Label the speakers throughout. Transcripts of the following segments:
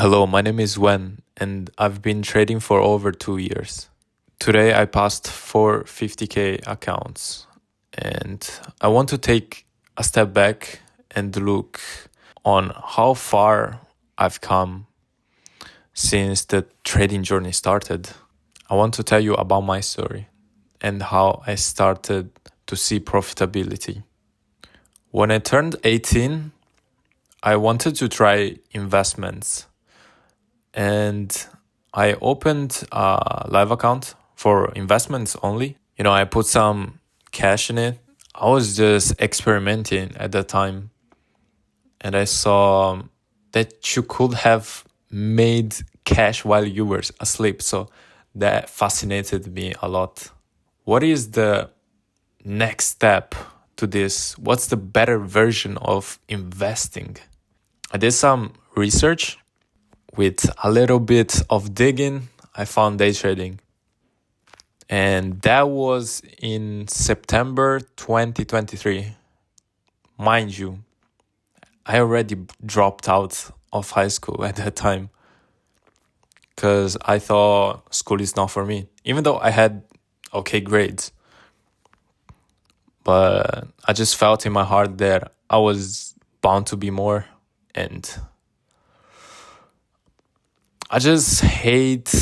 Speaker 1: Hello, my name is Wen, and I've been trading for over 2 years. Today I passed 450k accounts, and I want to take a step back and look on how far I've come since the trading journey started. I want to tell you about my story and how I started to see profitability. When I turned 18, I wanted to try investments, and I opened a live account for investments only. I put some cash in it. I was just experimenting at that time, and I saw that you could have made cash while you were asleep. So that fascinated me a lot. What is the next step to this? What's the better version of investing? I did some research. With a little bit of digging, I found day trading. And that was in September 2023. Mind you, I already dropped out of high school at that time because I thought school is not for me, even though I had okay grades. But I just felt in my heart that I was bound to be more, and I just hate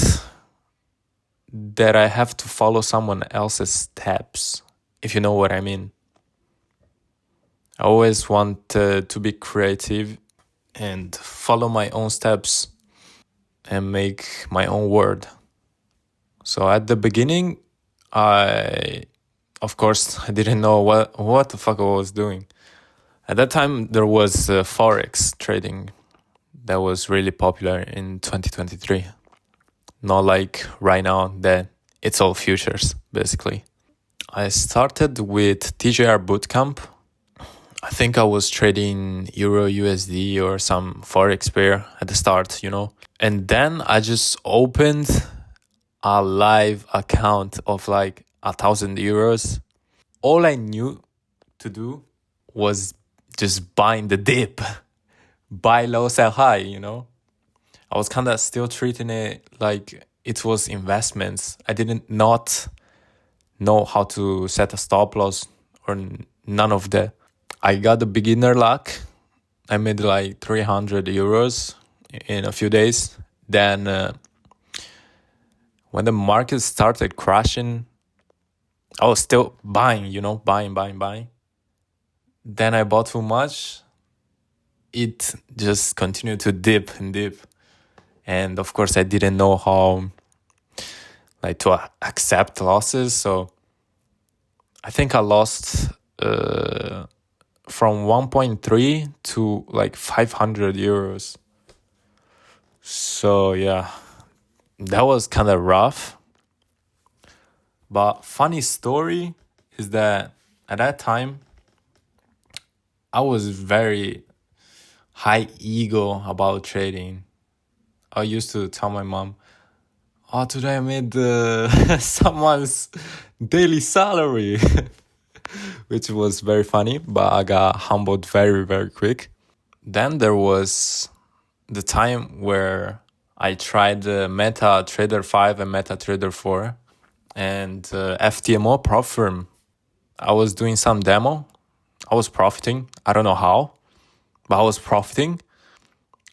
Speaker 1: that I have to follow someone else's steps, if you know what I mean. I always want to be creative and follow my own steps and make my own world. So at the beginning, of course, I didn't know what the fuck I was doing. At that time, there was Forex trading that was really popular in 2023. Not like right now that it's all futures, basically. I started with TJR Bootcamp. I think I was trading Euro USD or some Forex pair at the start, And then I just opened a live account of like 1,000 euros. All I knew to do was just buying the dip. Buy low, sell high, I was kind of still treating it like it was investments. I didn't not know how to set a stop loss or none of that. I got the beginner luck. I made like 300 euros in a few days. Then when the market started crashing, I was still buying, buying. Then I bought too much. It just continued to dip and dip. And of course, I didn't know how to accept losses. So I think I lost from 1.3 to like 500 euros. So yeah, that was kind of rough. But funny story is that at that time, I was very high ego about trading. I used to tell my mom, "Oh, today I made someone's daily salary," which was very funny, but I got humbled very, very quick. Then there was the time where I tried MetaTrader 5 and MetaTrader 4 and FTMO prop firm. I was doing some demo. I was profiting. I don't know how, but I was profiting.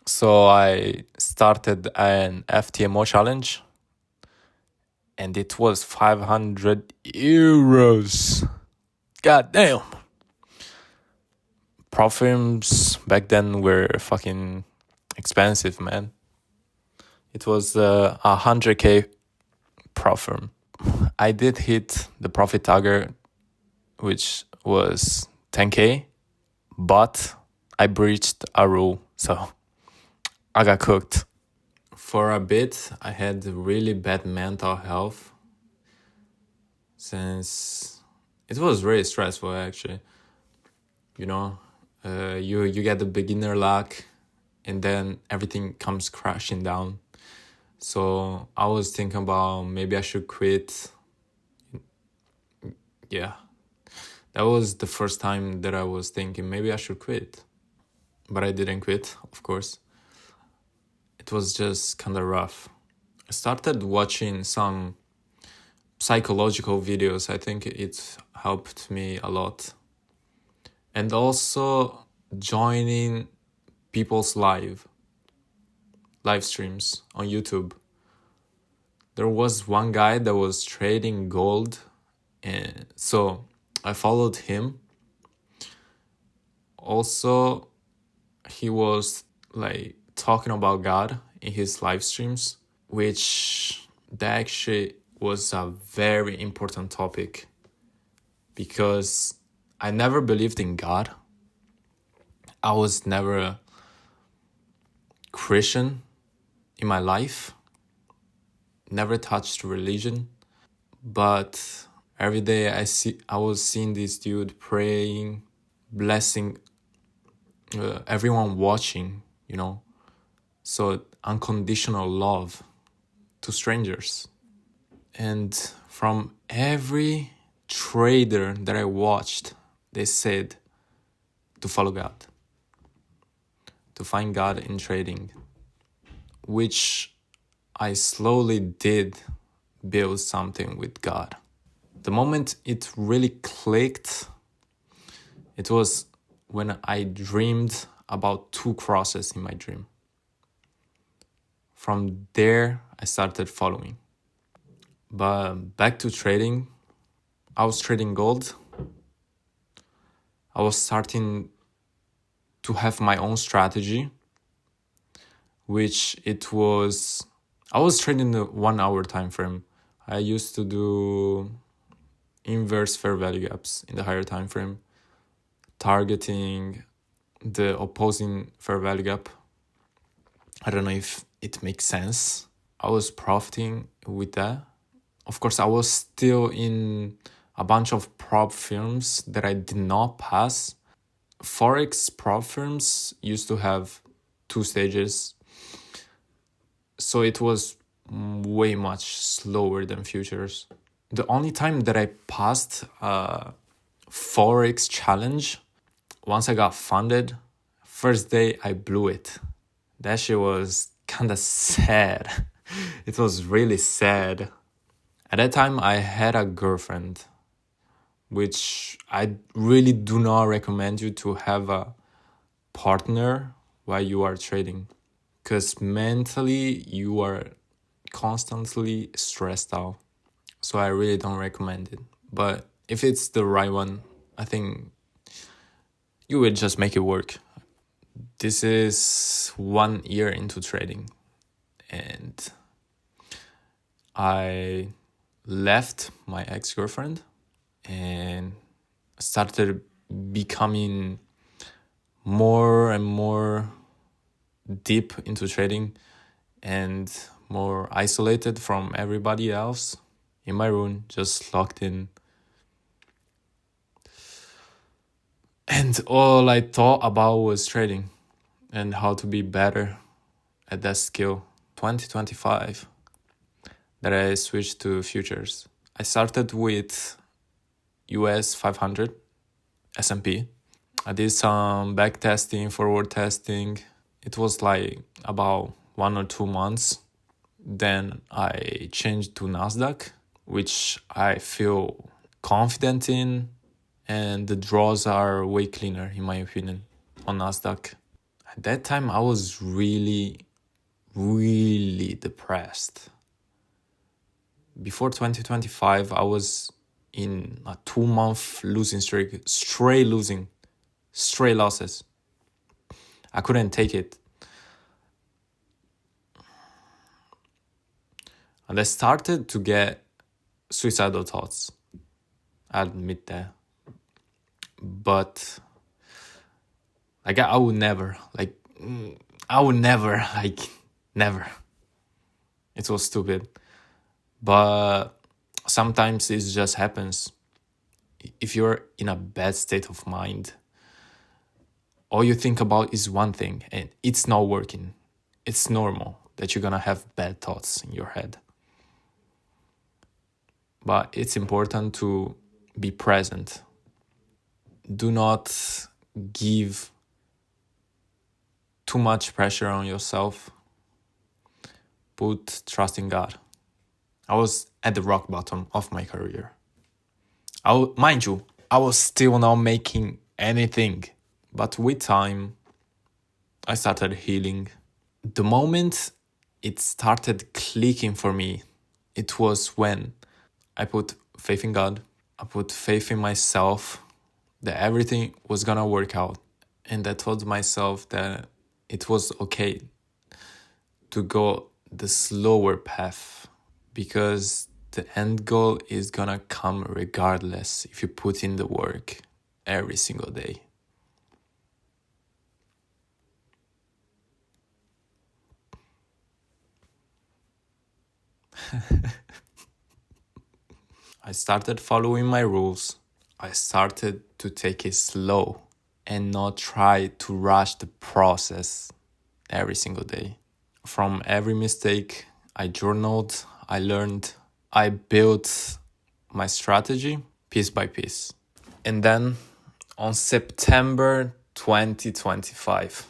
Speaker 1: So I started an FTMO challenge, and it was 500 euros. God damn. Prop firms back then were fucking expensive, man. It was 100k prop firm. I did hit the profit target, which was 10k, but I breached a rule, so I got cooked. For a bit, I had really bad mental health since it was really stressful, actually. You get the beginner luck, and then everything comes crashing down. So I was thinking about maybe I should quit. Yeah, that was the first time that I was thinking maybe I should quit. But I didn't quit, of course. it was just kind of rough. I started watching some psychological videos. I think it helped me a lot. And also joining people's live streams on YouTube. There was one guy that was trading gold, and so I followed him. Also, he was like talking about God in his live streams, which that actually was a very important topic because I never believed in God. I was never a Christian in my life, never touched religion, but every day I was seeing this dude praying, blessing everyone watching, so unconditional love to strangers. And from every trader that I watched, they said to follow God, to find God in trading, which I slowly did build something with God. The moment it really clicked, it was when I dreamed about 2 crosses in my dream. From there, I started following. But back to trading, I was trading gold. I was starting to have my own strategy, which I was trading the 1 hour time frame. I used to do inverse fair value gaps in the higher time frame, targeting the opposing fair value gap. I don't know if it makes sense. I was profiting with that. Of course, I was still in a bunch of prop firms that I did not pass. Forex prop firms used to have 2 stages, so it was way much slower than futures. The only time that I passed a Forex challenge, once I got funded, first day I blew it. That shit was kind of sad. It was really sad. At that time, I had a girlfriend, which I really do not recommend you to have a partner while you are trading, because mentally you are constantly stressed out. So I really don't recommend it. But if it's the right one, I think you would just make it work. This is 1 year into trading, and I left my ex-girlfriend and started becoming more and more deep into trading and more isolated from everybody else in my room, just locked in. And all I thought about was trading and how to be better at that skill. 2025 that I switched to futures. I started with US 500 S&P. I did some back testing, forward testing. It was like about 1 or 2 months. Then I changed to Nasdaq, which I feel confident in, and the draws are way cleaner in my opinion on Nasdaq. At that time I was really depressed. Before 2025 I was in a 2-month losing streak, straight losses. I couldn't take it. And I started to get suicidal thoughts. I admit that. But I would never, never. It was stupid. But sometimes it just happens. If you're in a bad state of mind, all you think about is one thing and it's not working. It's normal that you're gonna have bad thoughts in your head. But it's important to be present. Do not give too much pressure on yourself. put trust in God. I was at the rock bottom of my career. Mind you, I was still not making anything. But with time, I started healing. The moment it started clicking for me, it was when I put faith in God. I put faith in myself that everything was gonna work out. And I told myself that it was okay to go the slower path because the end goal is gonna come regardless if you put in the work every single day. I started following my rules. I started to take it slow and not try to rush the process every single day. From every mistake, I journaled, I learned, I built my strategy piece by piece. And then on September 2025,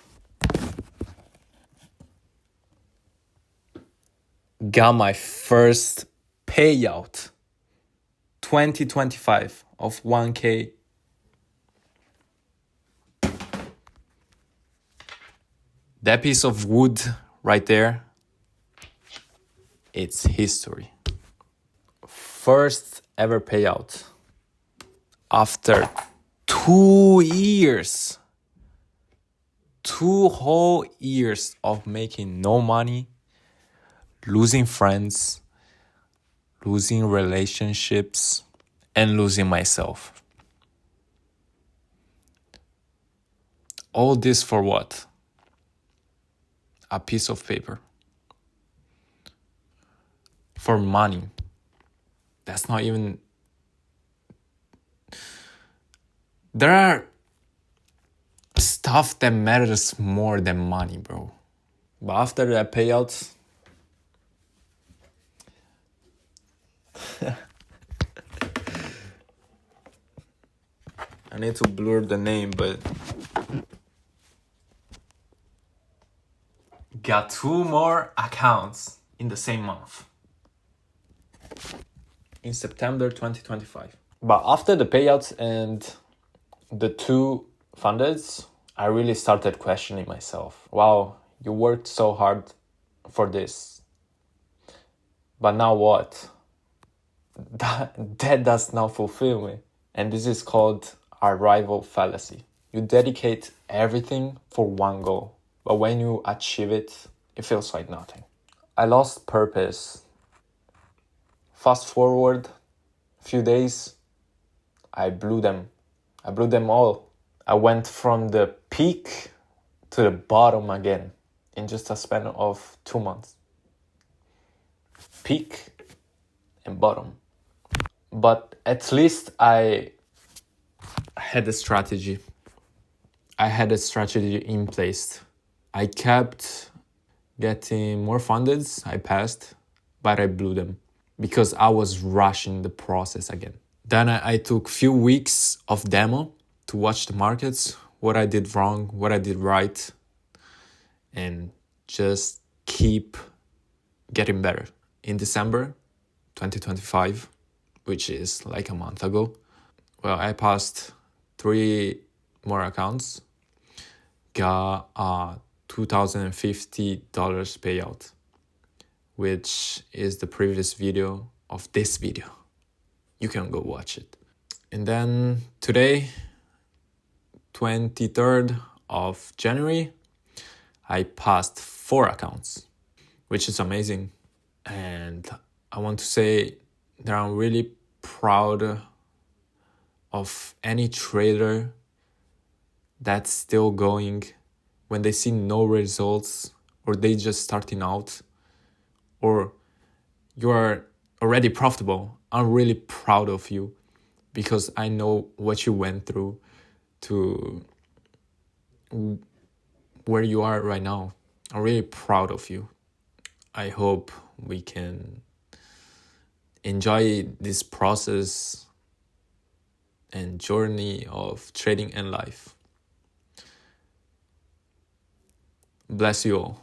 Speaker 1: got my first payout. 2025 of 1K. That piece of wood right there, it's history. First ever payout after 2 years. 2 whole years of making no money, losing friends, losing relationships, and losing myself. All this for what? A piece of paper. For money. That's not even... There are stuff that matters more than money, bro. But after that payout, I need to blur the name, but got 2 more accounts in the same month. In September 2025. But after the payouts and the 2 fundeds, I really started questioning myself. Wow, you worked so hard for this. But now what? That does not fulfill me. And this is called arrival fallacy. You dedicate everything for one goal. But when you achieve it, it feels like nothing. I lost purpose. Fast forward a few days, I blew them. I blew them all. I went from the peak to the bottom again in just a span of 2 months. Peak and bottom. But at least I had a strategy. I had a strategy in place. I kept getting more fundeds. I passed, but I blew them because I was rushing the process again. Then I took few weeks of demo to watch the markets, what I did wrong, what I did right, and just keep getting better. In December 2025, which is like a month ago, well, I passed 3 more accounts, got a $2,050 payout, which is the previous video of this video. You can go watch it. And then today, 23rd of January, I passed 4 accounts, which is amazing. And I want to say that I'm really proud of any trader that's still going when they see no results, or they just starting out, or you are already profitable. I'm really proud of you because I know what you went through to where you are right now. I'm really proud of you. I hope we can enjoy this process and journey of trading and life. Bless you all.